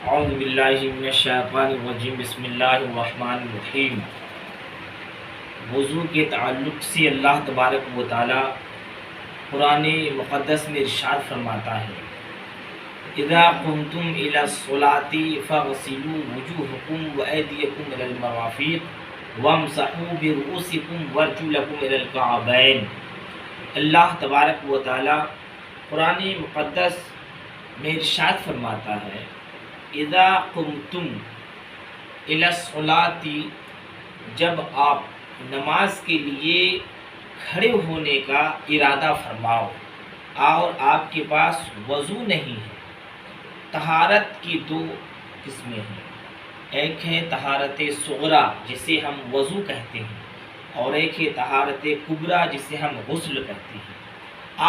اعوذ باللہ من الشیطان الرجیم بسم اللہ الرحمن الرحیم۔ وضو کے تعلق سے اللہ تبارک و تعالی قرآن مقدس میں ارشاد فرماتا ہے، اذا قمتم الى الصلاة فاغسلوا وجوہکم وایدیکم الى المرافق وامسحوا برؤوسکم وارجلکم الى الکعبین۔ اللہ تبارک و تعالی قرآن مقدس میں ارشاد فرماتا ہے، اذا قمتم الی الصلاۃ، جب آپ نماز کے لیے کھڑے ہونے کا ارادہ فرماؤ اور آپ کے پاس وضو نہیں ہے۔ طہارت کی دو قسمیں ہیں، ایک ہے طہارت صغریٰ جسے ہم وضو کہتے ہیں، اور ایک ہے طہارت کبریٰ جسے ہم غسل کہتے ہیں۔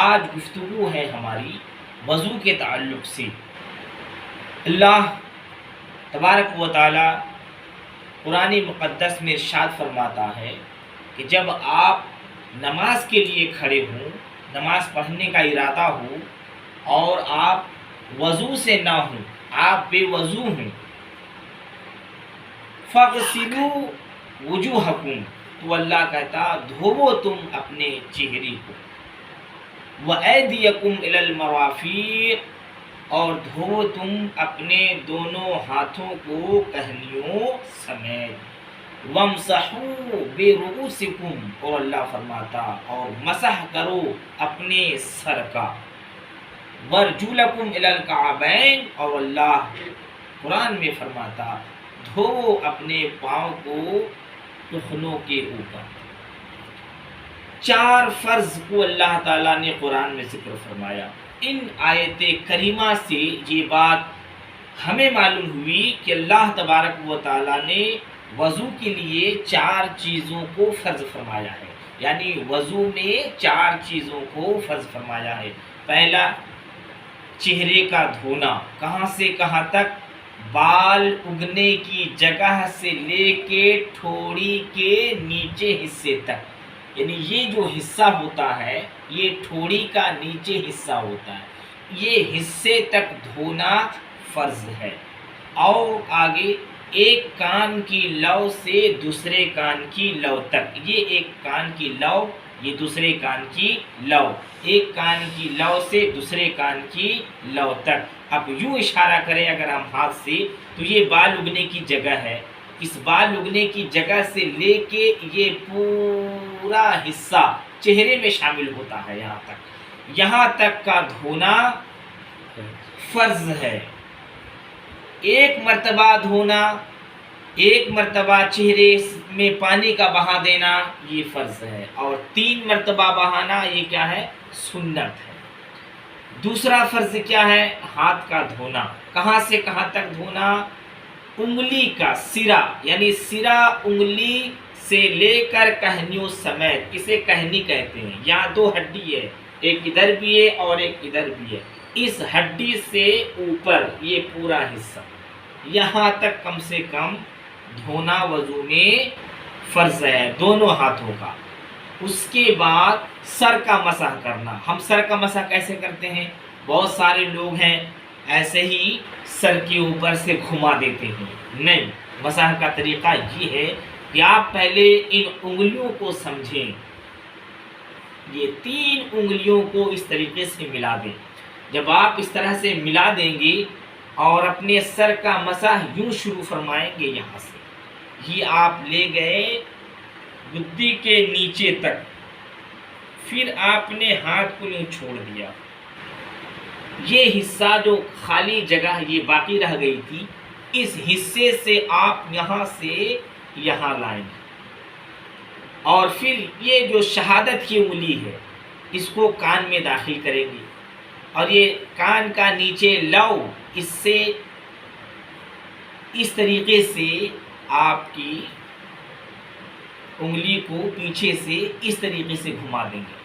آج گفتگو ہے ہماری وضو کے تعلق سے۔ اللہ تبارک و تعالی قرآن مقدس میں ارشاد فرماتا ہے کہ جب آپ نماز کے لیے کھڑے ہوں، نماز پڑھنے کا ارادہ ہو اور آپ وضو سے نہ ہوں، آپ بے وضو ہوں، فَاغْسِلُوا وُجُوهَكُمْ، تو اللہ کہتا دھوو تم اپنے چہرے کو، وَأَيْدِيَكُمْ إِلَى الْمَرَافِقِ، اور دھو تم اپنے دونوں ہاتھوں کو کہنیوں سمیت، وَامْسَحُوا بِرُؤُوسِكُمْ، اور اللہ فرماتا اور مسح کرو اپنے سر کا، وَارْجُلَكُمْ إِلَى الْكَعْبَيْنِ، اور اللہ قرآن میں فرماتا دھو اپنے پاؤں کو ٹخنوں کے اوپر۔ چار فرض کو اللہ تعالیٰ نے قرآن میں ذکر فرمایا۔ ان آیت کریمہ سے یہ بات ہمیں معلوم ہوئی کہ اللہ تبارک و تعالیٰ نے وضو کے لیے چار چیزوں کو فرض فرمایا ہے، یعنی وضو میں چار چیزوں کو فرض فرمایا ہے۔ پہلا، چہرے کا دھونا، کہاں سے کہاں تک؟ بال اگنے کی جگہ سے لے کے ٹھوڑی کے نیچے حصے تک، یعنی یہ جو حصہ ہوتا ہے یہ ٹھوڑی کا نیچے حصہ ہوتا ہے، یہ حصے تک دھونا فرض ہے۔ اور آگے ایک کان کی لو سے دوسرے کان کی لو تک، یہ ایک کان کی لو، یہ دوسرے کان کی لو، ایک کان کی لو سے دوسرے کان کی لو تک۔ اب یوں اشارہ کریں اگر ہم ہاتھ سے تو یہ بال اگنے کی جگہ ہے، اس بال اگنے کی جگہ سے لے کے یہ پورا حصہ چہرے میں شامل ہوتا ہے، یہاں تک کا دھونا فرض ہے۔ ایک مرتبہ دھونا، ایک مرتبہ چہرے میں پانی کا بہا دینا یہ فرض ہے، اور 3 مرتبہ بہانا یہ کیا ہے؟ سنت ہے۔ دوسرا فرض کیا ہے؟ ہاتھ کا دھونا، کہاں سے کہاں تک دھونا؟ انگلی کا سرا، یعنی سرا انگلی سے لے کر کہنیوں سمیت، اسے کہنی کہتے ہیں۔ یہاں 2 ہڈی ہے، ایک ادھر بھی ہے اور ایک ادھر بھی ہے، اس ہڈی سے اوپر یہ پورا حصہ، یہاں تک کم سے کم دھونا وضو میں فرض ہے دونوں ہاتھوں کا۔ اس کے بعد سر کا مسح کرنا۔ ہم سر کا مسح کیسے کرتے ہیں؟ بہت سارے لوگ ہیں ایسے ہی سر کے اوپر سے گھما دیتے ہیں، نہیں، مسح کا طریقہ یہ ہے کہ آپ پہلے ان انگلیوں کو سمجھیں، یہ 3 انگلیوں کو اس طریقے سے ملا دیں۔ جب آپ اس طرح سے ملا دیں گے اور اپنے سر کا مسح یوں شروع فرمائیں گے، یہاں سے یہ آپ لے گئے گدی کے نیچے تک، پھر آپ نے ہاتھ کو یوں چھوڑ دیا، یہ حصہ جو خالی جگہ یہ باقی رہ گئی تھی، اس حصے سے آپ یہاں سے یہاں لائیں گے، اور پھر یہ جو شہادت کی انگلی ہے اس کو کان میں داخل کریں گے، اور یہ کان کا نیچے لو، اس سے اس طریقے سے آپ کی انگلی کو پیچھے سے اس طریقے سے گھما دیں گے،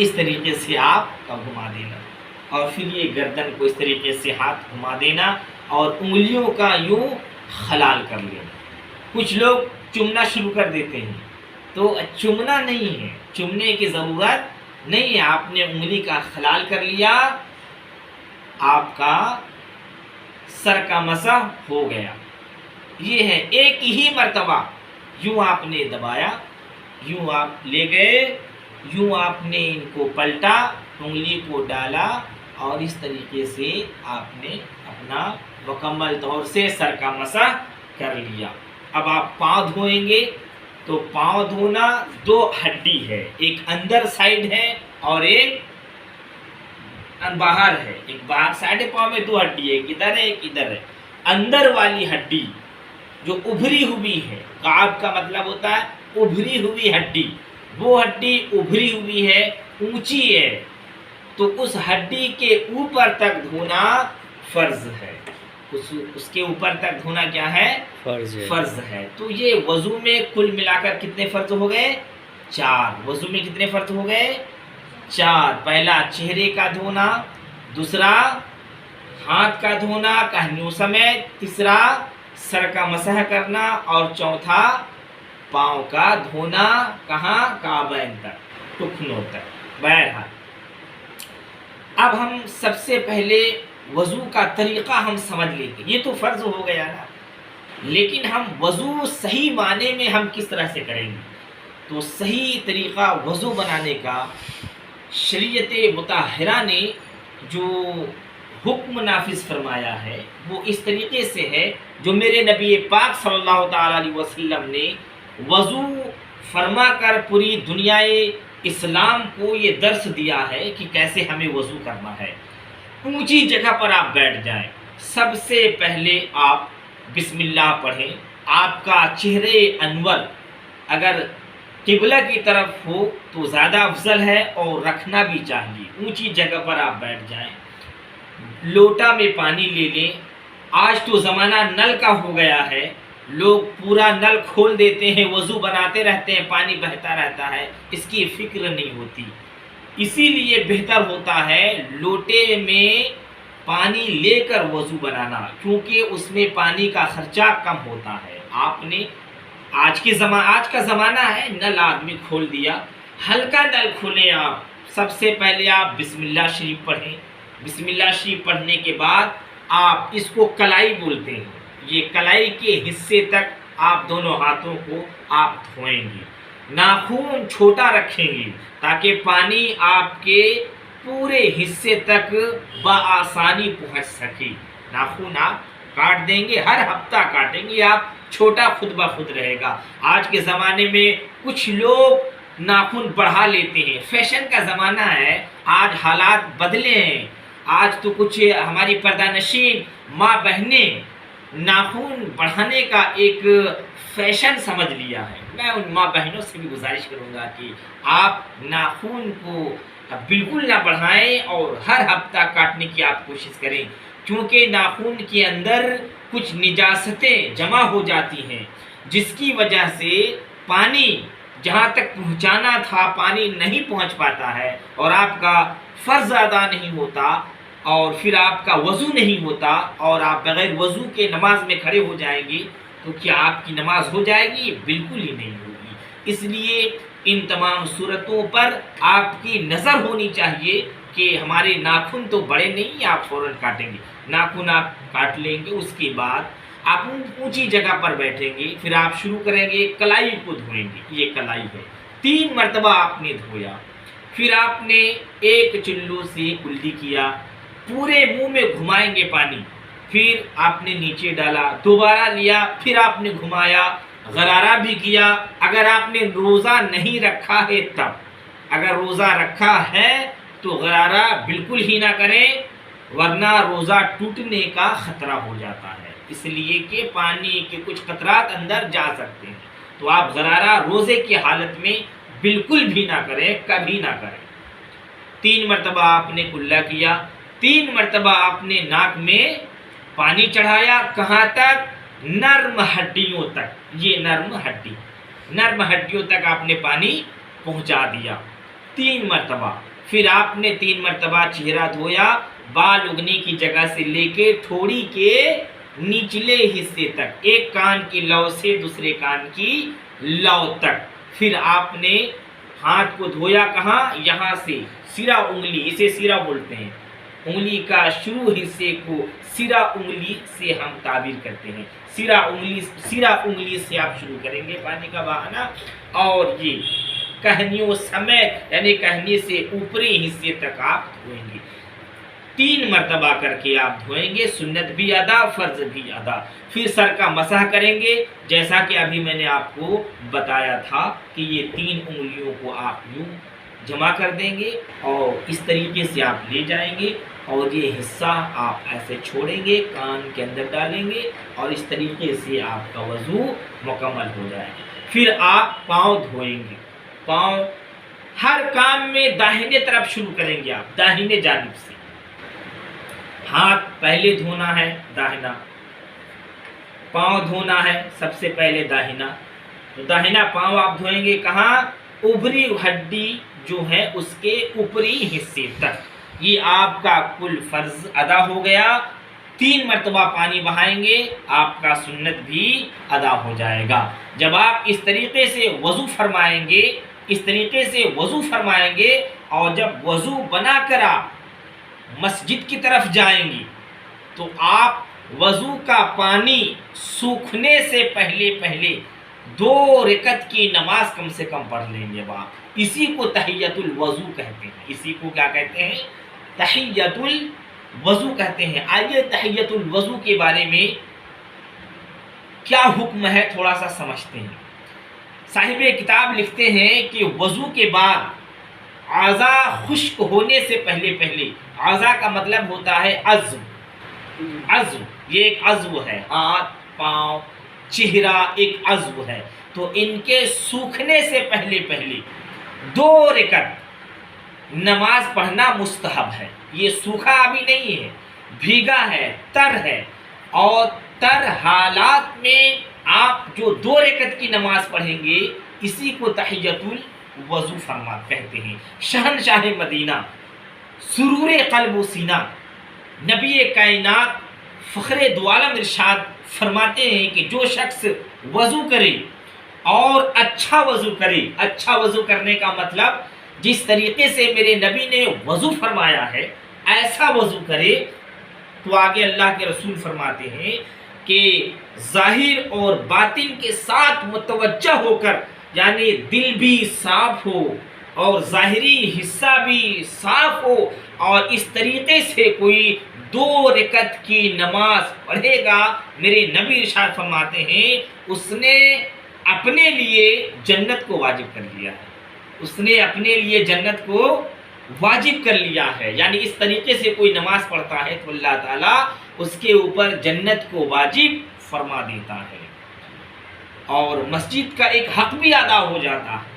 اس طریقے سے آپ کا گھما دینا، اور پھر یہ گردن کو اس طریقے سے ہاتھ گھما دینا اور انگلیوں کا یوں خلال کر لینا۔ کچھ لوگ چومنا شروع کر دیتے ہیں، تو چومنا نہیں ہے، چومنے کی ضرورت نہیں ہے، آپ نے انگلی کا خلال کر لیا، آپ کا سر کا مسح ہو گیا. یہ ہے ایک ہی مرتبہ. یوں آپ نے دبایا, یوں آپ لے گئے, یوں آپ نے ان کو پلٹا, انگلی کو ڈالا اور اس طریقے سے آپ نے اپنا مکمل طور سے سر کا مسح کر لیا. اب آپ پاؤں دھوئیں گے تو پاؤں دھونا دو ہڈی ہے, ایک اندر سائڈ ہے اور ایک باہر ہے. ایک باہر سائڈ ہے پاؤں میں, دو ہڈی ہے, ایک ادھر ہے ایک ادھر ہے. اندر والی ہڈی جو ابھری ہوئی ہے, کعب کا مطلب ہوتا ہے ابھری ہوئی ہڈی, وہ ہڈی ابھری ہوئی ہے, اونچی ہے, تو اس ہڈی کے اوپر تک دھونا فرض ہے. اس کے اوپر تک دھونا کیا ہے؟ فرض ہے. تو یہ وضو میں کل ملا کر کتنے فرض ہو گئے؟ 4. وضو میں کتنے فرض ہو گئے؟ 4. پہلا چہرے کا دھونا, دوسرا ہاتھ کا دھونا کہنیوں سمیت, تیسرا سر کا مسح کرنا, اور چوتھا پاؤں کا دھونا. کہاں؟ کعبین تک, ٹخنوں تک. بہرحال اب ہم سب سے پہلے وضو کا طریقہ ہم سمجھ لیں گے. یہ تو فرض ہو گیا نا, لیکن ہم وضو صحیح معنی میں ہم کس طرح سے کریں گے؟ تو صحیح طریقہ وضو بنانے کا شریعت مطہرہ نے جو حکم نافذ فرمایا ہے وہ اس طریقے سے ہے جو میرے نبی پاک صلی اللہ تعالی علیہ وسلم نے وضو فرما کر پوری دنیا اسلام کو یہ درس دیا ہے کہ کیسے ہمیں وضو کرنا ہے. اونچی جگہ پر آپ بیٹھ جائیں, سب سے پہلے آپ بسم اللہ پڑھیں. آپ کا چہرے انور اگر قبلہ کی طرف ہو تو زیادہ افضل ہے, اور رکھنا بھی چاہیے. اونچی جگہ پر آپ بیٹھ جائیں, لوٹا میں پانی لے لیں. آج تو زمانہ نل کا ہو گیا ہے, لوگ پورا نل کھول دیتے ہیں, وضو بناتے رہتے ہیں, پانی بہتا رہتا ہے, اس کی فکر نہیں ہوتی. اسی لیے بہتر ہوتا ہے لوٹے میں پانی لے کر وضو بنانا, کیونکہ اس میں پانی کا خرچہ کم ہوتا ہے. آپ نے آج کا زمانہ ہے, نل آدمی کھول دیا, ہلکا نل کھولیں. آپ سب سے پہلے آپ بسم اللہ شریف پڑھیں. بسم اللہ شریف پڑھنے کے بعد آپ اس کو کلائی بولتے ہیں, یہ کلائی کے حصے تک آپ دونوں ہاتھوں کو آپ دھوئیں گے. ناخن چھوٹا رکھیں گے تاکہ پانی آپ کے پورے حصے تک بآسانی پہنچ سکے. ناخن آپ کاٹ دیں گے, ہر ہفتہ کاٹیں گے آپ, چھوٹا خود بخود رہے گا. آج کے زمانے میں کچھ لوگ ناخن بڑھا لیتے ہیں, فیشن کا زمانہ ہے, آج حالات بدلے ہیں. آج تو کچھ ہماری پردہ نشین ماں بہنیں ناخن بڑھانے کا ایک فیشن سمجھ لیا ہے. میں ان ماں بہنوں سے بھی گزارش کروں گا کہ آپ ناخن کو بالکل نہ بڑھائیں اور ہر ہفتہ کاٹنے کی آپ کوشش کریں, کیونکہ ناخن کے اندر کچھ نجاستیں جمع ہو جاتی ہیں, جس کی وجہ سے پانی جہاں تک پہنچانا تھا پانی نہیں پہنچ پاتا ہے, اور آپ کا فرض ادا نہیں ہوتا, اور پھر آپ کا وضو نہیں ہوتا, اور آپ بغیر وضو کے نماز میں کھڑے ہو جائیں گے تو کیا آپ کی نماز ہو جائے گی؟ بالکل ہی نہیں ہوگی. اس لیے ان تمام صورتوں پر آپ کی نظر ہونی چاہیے کہ ہمارے ناخن تو بڑے نہیں, آپ فوراً کاٹیں گے. ناخن آپ کاٹ لیں گے, اس کے بعد آپ اونچی جگہ پر بیٹھیں گے, پھر آپ شروع کریں گے کلائی کو دھوئیں گے. یہ کلائی ہے, 3 مرتبہ آپ نے دھویا, پھر آپ نے ایک چلو سے کلی کیا, پورے منہ میں گھمائیں گے پانی, پھر آپ نے نیچے ڈالا, دوبارہ لیا, پھر آپ نے گھمایا, غرارہ بھی کیا. اگر آپ نے روزہ نہیں رکھا ہے تب, اگر روزہ رکھا ہے تو غرارہ بالکل ہی نہ کریں, ورنہ روزہ ٹوٹنے کا خطرہ ہو جاتا ہے, اس لیے کہ پانی کے کچھ قطرات اندر جا سکتے ہیں. تو آپ غرارہ روزے کی حالت میں بالکل بھی نہ کریں, کبھی نہ کریں. 3 مرتبہ آپ نے کلا کیا, 3 مرتبہ آپ نے ناک میں پانی چڑھایا. کہاں تک؟ نرم ہڈیوں تک. یہ نرم ہڈیوں تک آپ نے پانی پہنچا دیا 3 مرتبہ. پھر آپ نے 3 مرتبہ چہرہ دھویا, بال اگنے کی جگہ سے لے کے تھوڑی کے نچلے حصے تک, ایک کان کی لو سے دوسرے کان کی لو تک. پھر آپ نے ہاتھ کو دھویا, کہاں؟ یہاں سے سرا انگلی, اسے سرا بولتے ہیں, انگلی کا شروع حصے کو سرا انگلی سے ہم تعبیر کرتے ہیں. سرا انگلی سے آپ شروع کریں گے پانی کا بہانا، اور یہ کہنیوں سمیت یعنی کہنی سے اوپری حصے تک آپ دھوئیں گے. 3 مرتبہ کر کے آپ دھوئیں گے، سنت بھی ادا، فرض بھی ادا. پھر سر کا مسح کریں گے، جیسا کہ ابھی میں نے آپ کو بتایا تھا کہ یہ 3 انگلیوں کو آپ یوں جمع کر دیں گے اور اس طریقے سے آپ لے جائیں گے، اور یہ حصہ آپ ایسے چھوڑیں گے، کان کے اندر ڈالیں گے، اور اس طریقے سے آپ کا وضو مکمل ہو جائے گا. پھر آپ پاؤں دھوئیں گے. پاؤں ہر کام میں داہنے طرف شروع کریں گے، آپ داہنے جانب سے. ہاتھ پہلے دھونا ہے داہنا، پاؤں دھونا ہے سب سے پہلے داہنا. تو داہنا پاؤں آپ دھوئیں گے کہاں؟ اوپری ہڈی جو ہے اس کے اوپری حصے تک. یہ آپ کا کل فرض ادا ہو گیا. 3 مرتبہ پانی بہائیں گے، آپ کا سنت بھی ادا ہو جائے گا. جب آپ اس طریقے سے وضو فرمائیں گے اور جب وضو بنا کر آپ مسجد کی طرف جائیں گی تو آپ وضو کا پانی سوکھنے سے پہلے 2 رکعت کی نماز کم سے کم پڑھ لیں گے. اسی کو تحیۃ الوضو کہتے ہیں. اسی کو کیا کہتے ہیں؟ تحیۃ الوضو کہتے ہیں. آئیے تحیۃ الوضو کے بارے میں کیا حکم ہے تھوڑا سا سمجھتے ہیں. صاحب کتاب لکھتے ہیں کہ وضو کے بعد اعضاء خشک ہونے سے پہلے اعضاء کا مطلب ہوتا ہے عضو. یہ ایک عضو ہے، ہاتھ، پاؤں، چہرہ ایک عضو ہے. تو ان کے سوکھنے سے پہلے 2 رکعت نماز پڑھنا مستحب ہے. یہ سوکھا ابھی نہیں ہے، بھیگا ہے، تر ہے. اور تر حالات میں آپ جو 2 رکعت کی نماز پڑھیں گے اسی کو تحیۃ الوضو کہتے ہیں. شہنشاہ مدینہ، سرور قلب و سینہ، نبی کائنات، فخر دو عالم ارشاد فرماتے ہیں کہ جو شخص وضو کرے اور اچھا وضو کرنے کا مطلب جس طریقے سے میرے نبی نے وضو فرمایا ہے ایسا وضو کرے، تو آگے اللہ کے رسول فرماتے ہیں کہ ظاہر اور باطن کے ساتھ متوجہ ہو کر، یعنی دل بھی صاف ہو اور ظاہری حصہ بھی صاف ہو، اور اس طریقے سے کوئی 2 رکعت کی نماز پڑھے گا، میرے نبی ارشاد فرماتے ہیں اس نے اپنے لیے جنت کو واجب کر لیا ہے. واجب کر لیا ہے. یعنی اس طریقے سے کوئی نماز پڑھتا ہے تو اللہ تعالیٰ اس کے اوپر جنت کو واجب فرما دیتا ہے. اور مسجد کا ایک حق بھی ادا ہو جاتا ہے.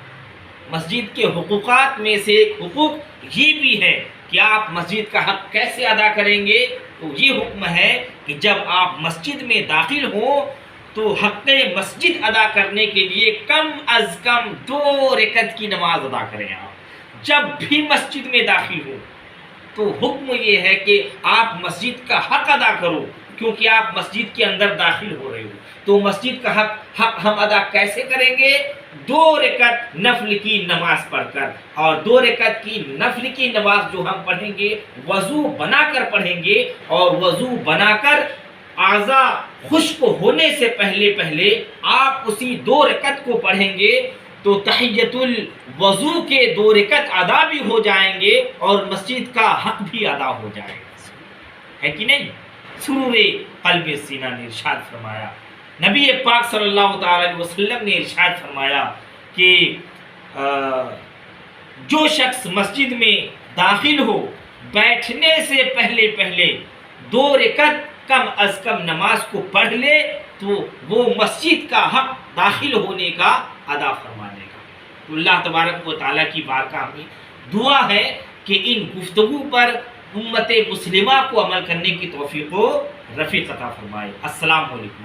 مسجد کے حقوقات میں سے ایک حقوق یہ بھی ہے کہ آپ مسجد کا حق کیسے ادا کریں گے. تو یہ حکم ہے کہ جب آپ مسجد میں داخل ہوں تو حق مسجد ادا کرنے کے لیے کم از کم 2 رکعت کی نماز ادا کریں. آپ جب بھی مسجد میں داخل ہو تو حکم یہ ہے کہ آپ مسجد کا حق ادا کرو، کیونکہ آپ مسجد کے اندر داخل ہو رہے ہو. تو مسجد کا حق ہم ادا کیسے کریں گے؟ 2 رکعت نفل کی نماز پڑھ کر. اور 2 رکعت کی نفل کی نماز جو ہم پڑھیں گے وضو بنا کر پڑھیں گے، اور وضو بنا کر اعضاء خشک ہونے سے پہلے آپ اسی 2 رکعت کو پڑھیں گے تو تحیۃ الوضو کے 2 رکعت ادا بھی ہو جائیں گے اور مسجد کا حق بھی ادا ہو جائے گا. ہے کہ نہیں؟ سرور قلب سینہ نے ارشاد فرمایا، نبی پاک صلی اللہ تعالی علیہ وسلم نے ارشاد فرمایا کہ جو شخص مسجد میں داخل ہو بیٹھنے سے پہلے 2 رکعت کم از کم نماز کو پڑھ لے تو وہ مسجد کا حق داخل ہونے کا ادا فرما دے گا. تو اللہ تبارک و تعالیٰ کی بارگاہ میں دعا ہے کہ ان گفتگو پر امت مسلمہ کو عمل کرنے کی توفیق و رفیق عطا فرمائے. السلام علیکم.